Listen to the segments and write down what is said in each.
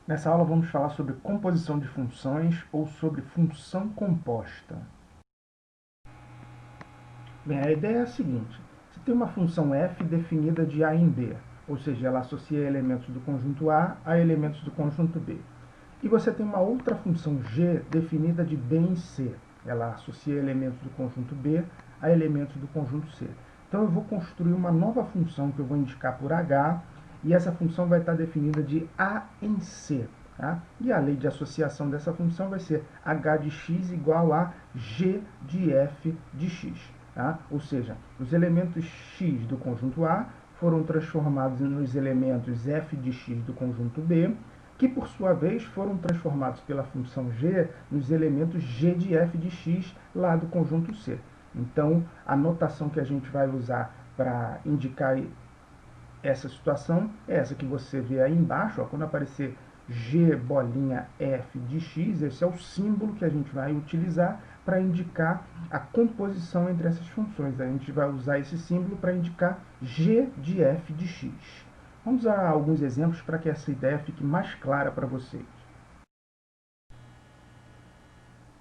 Nessa aula vamos falar sobre composição de funções ou sobre função composta. Bem, a ideia é a seguinte: você tem uma função f definida de a em b, ou seja, ela associa elementos do conjunto A a elementos do conjunto B. E você tem uma outra função g definida de b em c, ela associa elementos do conjunto B a elementos do conjunto C. Então eu vou construir uma nova função que eu vou indicar por h, e essa função vai estar definida de a em c. Tá? E a lei de associação dessa função vai ser h de x igual a g de f de x. Tá? Ou seja, os elementos x do conjunto A foram transformados nos elementos f de x do conjunto B, que por sua vez foram transformados pela função g nos elementos g de f de x lá do conjunto C. Então, a notação que a gente vai usar para indicar essa situação é essa que você vê aí embaixo, ó, quando aparecer g bolinha f de x, esse é o símbolo que a gente vai utilizar para indicar a composição entre essas funções. A gente vai usar esse símbolo para indicar g de f de x. Vamos a alguns exemplos para que essa ideia fique mais clara para vocês.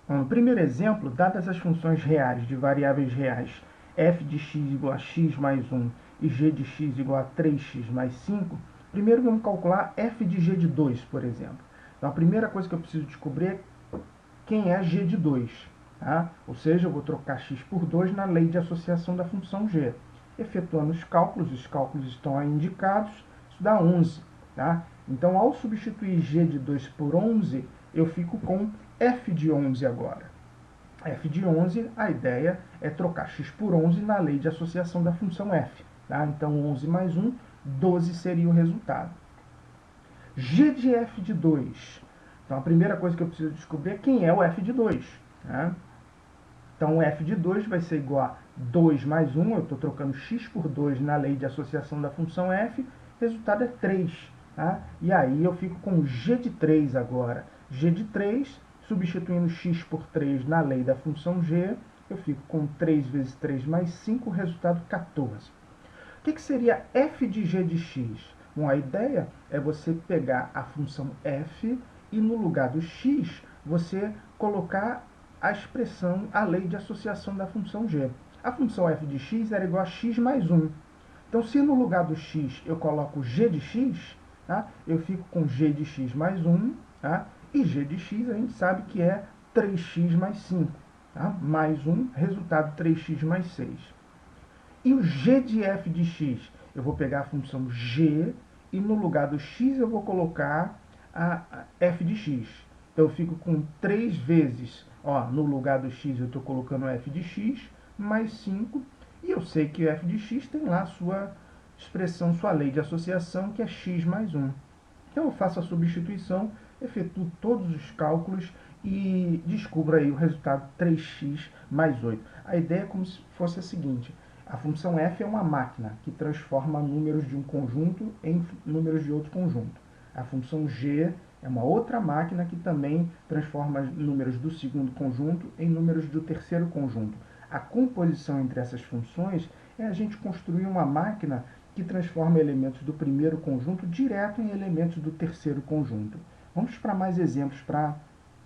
Bom, no primeiro exemplo, dadas as funções reais de variáveis reais f de x igual a x mais 1 e g de x igual a 3x mais 5, primeiro vamos calcular f de g de 2, por exemplo. Então, a primeira coisa que eu preciso descobrir é quem é g de 2. Tá? Ou seja, eu vou trocar x por 2 na lei de associação da função g. Efetuando os cálculos estão aí indicados, isso dá 11. Tá? Então, ao substituir g de 2 por 11, eu fico com f de 11 agora. F de 11, a ideia é trocar x por 11 na lei de associação da função f. Tá? Então, 11 mais 1, 12 seria o resultado. G de f de 2. Então, a primeira coisa que eu preciso descobrir é quem é o f de 2. Né? Então, o f de 2 vai ser igual a 2 mais 1. Eu estou trocando x por 2 na lei de associação da função f. O resultado é 3. Tá? E aí eu fico com g de 3 agora. G de 3, substituindo x por 3 na lei da função g, eu fico com 3 vezes 3 mais 5, resultado 14. O que seria f de g de x? Bom, a ideia é você pegar a função f e no lugar do x você colocar a expressão, a lei de associação da função g. A função f de x era igual a x mais 1. Então, se no lugar do x eu coloco g de x, tá? Eu fico com g de x mais 1, tá? E g de x a gente sabe que é 3x mais 5. Tá? Mais 1, resultado 3x mais 6. E o g de f de x? Eu vou pegar a função g e no lugar do x eu vou colocar a f de x. Então eu fico com 3 vezes, ó, no lugar do x eu estou colocando f de x, mais 5, e eu sei que f de x tem lá a sua expressão, sua lei de associação, que é x mais 1. Então eu faço a substituição, efetuo todos os cálculos e descubro aí o resultado 3x mais 8. A ideia é como se fosse a seguinte: a função f é uma máquina que transforma números de um conjunto em números de outro conjunto. A função g é uma outra máquina que também transforma números do segundo conjunto em números do terceiro conjunto. A composição entre essas funções é a gente construir uma máquina que transforma elementos do primeiro conjunto direto em elementos do terceiro conjunto. Vamos para mais exemplos para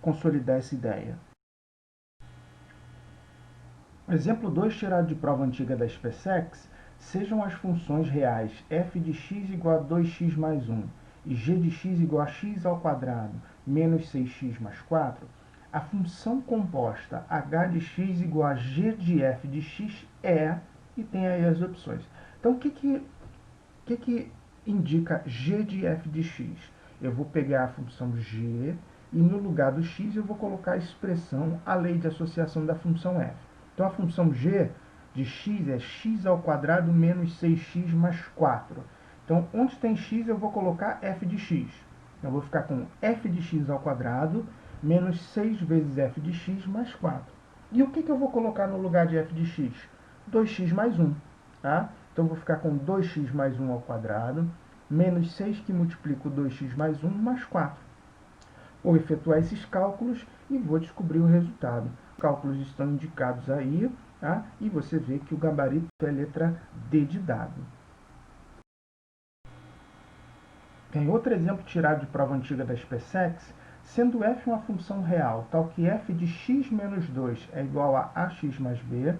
consolidar essa ideia. Exemplo 2, tirado de prova antiga da SpaceX, sejam as funções reais f de x igual a 2x mais 1 e g de x igual a x ao quadrado menos 6x mais 4, a função composta h de x igual a g de f de x é, e tem aí as opções. Então, o que indica g de f de x? Eu vou pegar a função g e no lugar do x eu vou colocar a expressão, a lei de associação da função f. Então, a função g de x é x ao quadrado menos 6x mais 4. Então, onde tem x eu vou colocar f de x. Então, eu vou ficar com f de x ao quadrado menos 6 vezes f de x mais 4. E o que eu vou colocar no lugar de f de x? 2x mais 1. Tá? Então, vou ficar com 2x mais 1 ao quadrado, menos 6 que multiplica o 2x mais 1, mais 4. Vou efetuar esses cálculos e vou descobrir o resultado. Os cálculos estão indicados aí, tá? E você vê que o gabarito é a letra D de dado. Tem outro exemplo tirado de prova antiga da SpaceX, sendo f uma função real, tal que f de x menos 2 é igual a ax mais b,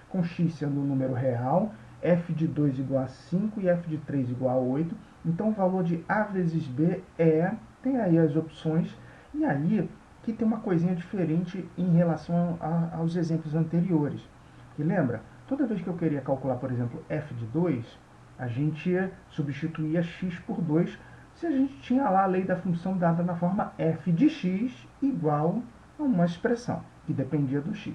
com x sendo um número real, f de 2 igual a 5 e f de 3 igual a 8. Então, o valor de a vezes b tem aí as opções, e aí que tem uma coisinha diferente em relação aos exemplos anteriores. E lembra, toda vez que eu queria calcular, por exemplo, f de 2, a gente substituía x por 2 se a gente tinha lá a lei da função dada na forma f de x igual a uma expressão que dependia do x.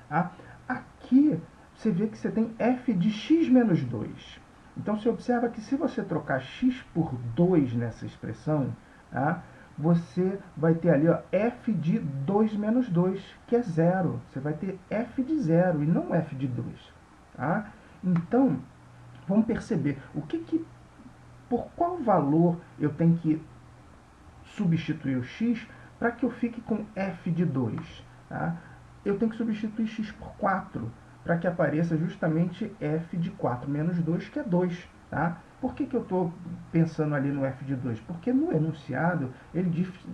Tá? Aqui você vê que você tem f de x menos 2. Então você observa que se você trocar x por 2 nessa expressão, tá? Você vai ter ali ó, f de 2 menos 2, que é zero. Você vai ter f de 0 e não f de 2. Tá? Então, vamos perceber por qual valor eu tenho que substituir o x para que eu fique com f de 2. Tá? Eu tenho que substituir x por 4 para que apareça justamente f de 4 menos 2, que é 2. Tá? Por que eu estou pensando ali no f de 2? Porque no enunciado ele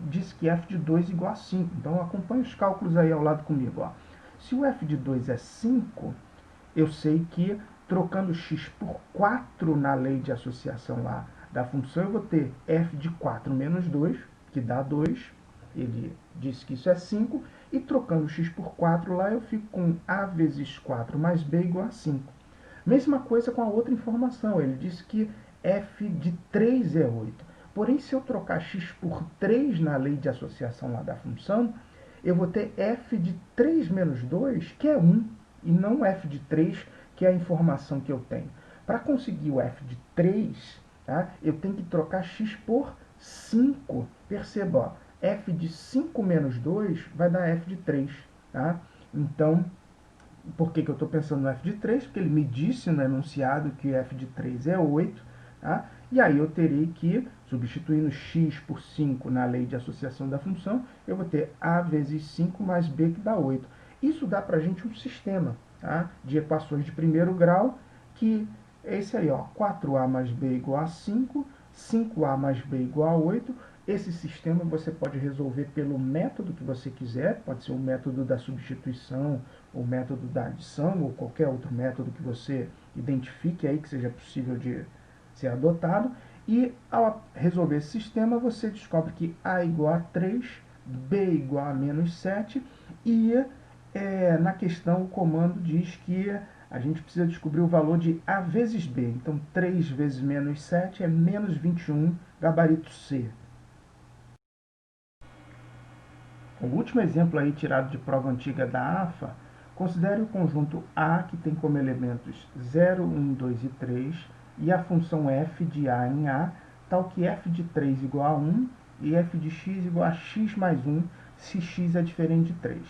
diz que f de 2 é igual a 5. Então acompanhe os cálculos aí ao lado comigo. Ó. Se o f de 2 é 5, eu sei que trocando x por 4 na lei de associação lá da função, eu vou ter f de 4 menos 2, que dá 2. Ele disse que isso é 5. E trocando x por 4 lá, eu fico com a vezes 4 mais b igual a 5. Mesma coisa com a outra informação. Ele disse que f de 3 é 8. Porém, se eu trocar x por 3 na lei de associação lá da função, eu vou ter f de 3 menos 2, que é 1, e não f de 3, que é a informação que eu tenho. Para conseguir o f de 3, tá, eu tenho que trocar x por 5. Perceba, ó, f de 5 menos 2 vai dar f de 3. Tá? Então, por que eu estou pensando no f de 3? Porque ele me disse no enunciado que f de 3 é 8. Tá? E aí eu terei que, substituindo x por 5 na lei de associação da função, eu vou ter a vezes 5 mais b, que dá 8. Isso dá para a gente um sistema, tá, de equações de primeiro grau, que é esse aí, ó, 4a mais b igual a 5, 5a mais b igual a 8. Esse sistema você pode resolver pelo método que você quiser, pode ser o método da substituição, o método da adição, ou qualquer outro método que você identifique aí que seja possível de ser adotado. E ao resolver esse sistema, você descobre que a igual a 3, b igual a menos 7, e na questão o comando diz que a gente precisa descobrir o valor de a vezes b. Então 3 vezes menos 7 é menos 21, gabarito C. O último exemplo aí tirado de prova antiga da AFA, considere o conjunto A, que tem como elementos 0, 1, 2 e 3, e a função f de A em A, tal que f de 3 igual a 1 e f de x igual a x mais 1, se x é diferente de 3.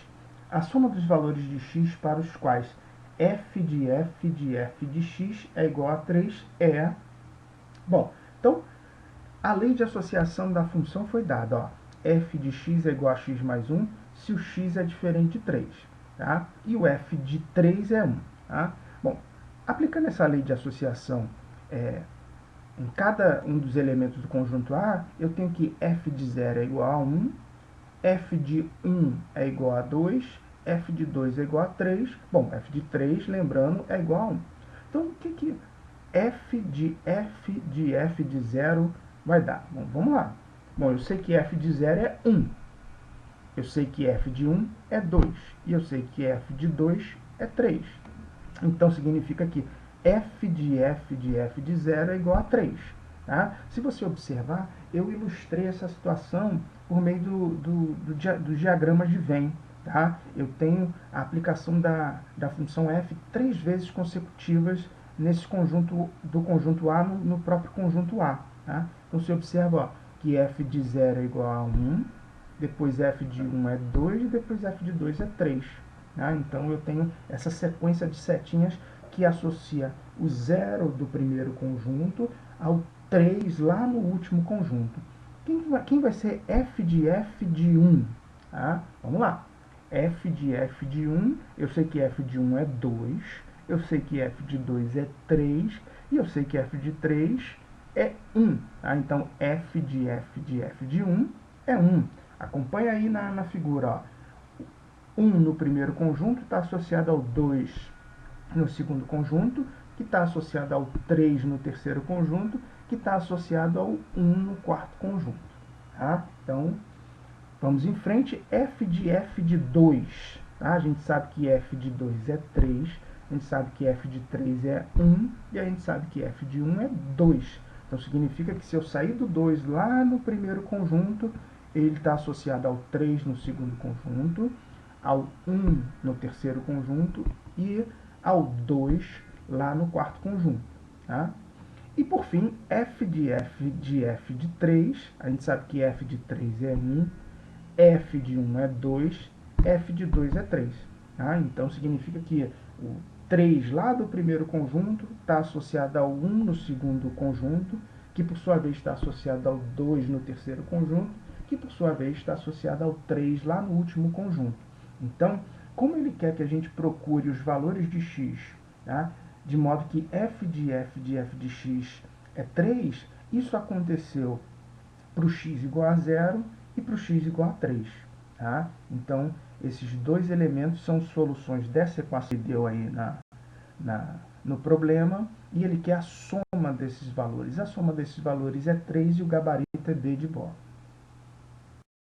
A soma dos valores de x para os quais f de f de x é igual a 3 é... Bom, então, a lei de associação da função foi dada, ó, f de x é igual a x mais 1 se o x é diferente de 3. Tá? E o f de 3 é 1. Tá? Bom, aplicando essa lei de associação em cada um dos elementos do conjunto A, eu tenho que f de 0 é igual a 1, f de 1 é igual a 2, f de 2 é igual a 3. Bom, f de 3, lembrando, é igual a 1. Então, o que f de 0 vai dar? Bom, vamos lá. Bom, eu sei que f de 0 é 1. Eu sei que f de 1 é 2. E eu sei que f de 2 é 3. Então, significa que f de 0 é igual a 3. Tá? Se você observar, eu ilustrei essa situação por meio dos diagramas de Venn. Tá? Eu tenho a aplicação da função f 3 vezes consecutivas nesse conjunto do conjunto A no próprio conjunto A. Tá? Então, você observa, ó, que f de 0 é igual a 1, depois f de 1 é 2 e depois f de 2 é 3. Tá? Então, eu tenho essa sequência de setinhas que associa o 0 do primeiro conjunto ao 3 lá no último conjunto. Quem vai ser f de 1? Tá? Vamos lá. f de 1, eu sei que f de 1 é 2, eu sei que f de 2 é 3, e eu sei que f de 3 é 1. Tá? Então, f de 1 é 1. Acompanha aí na figura. Ó. 1 no primeiro conjunto está associado ao 2 no segundo conjunto, que está associado ao 3 no terceiro conjunto, que está associado ao 1 no quarto conjunto. Tá? Então, vamos em frente. F de 2. Tá? A gente sabe que f de 2 é 3, a gente sabe que f de 3 é 1, e a gente sabe que f de 1 é 2. Então, significa que se eu sair do 2 lá no primeiro conjunto, ele está associado ao 3 no segundo conjunto, ao 1 no terceiro conjunto e ao 2 lá no quarto conjunto. Tá? E por fim, f de 3, a gente sabe que f de 3 é 1, f de 1 é 2, f de 2 é 3. Tá? Então significa que o 3 lá do primeiro conjunto está associado ao 1 no segundo conjunto, que por sua vez está associado ao 2 no terceiro conjunto, que por sua vez está associado ao 3 lá no último conjunto. Então, como ele quer que a gente procure os valores de x, tá? De modo que f de x é 3, isso aconteceu para o x igual a 0 e para o x igual a 3. Tá? Então, esses dois elementos são soluções dessa equação que deu aí no problema, e ele quer a soma desses valores. A soma desses valores é 3 e o gabarito é B de bola.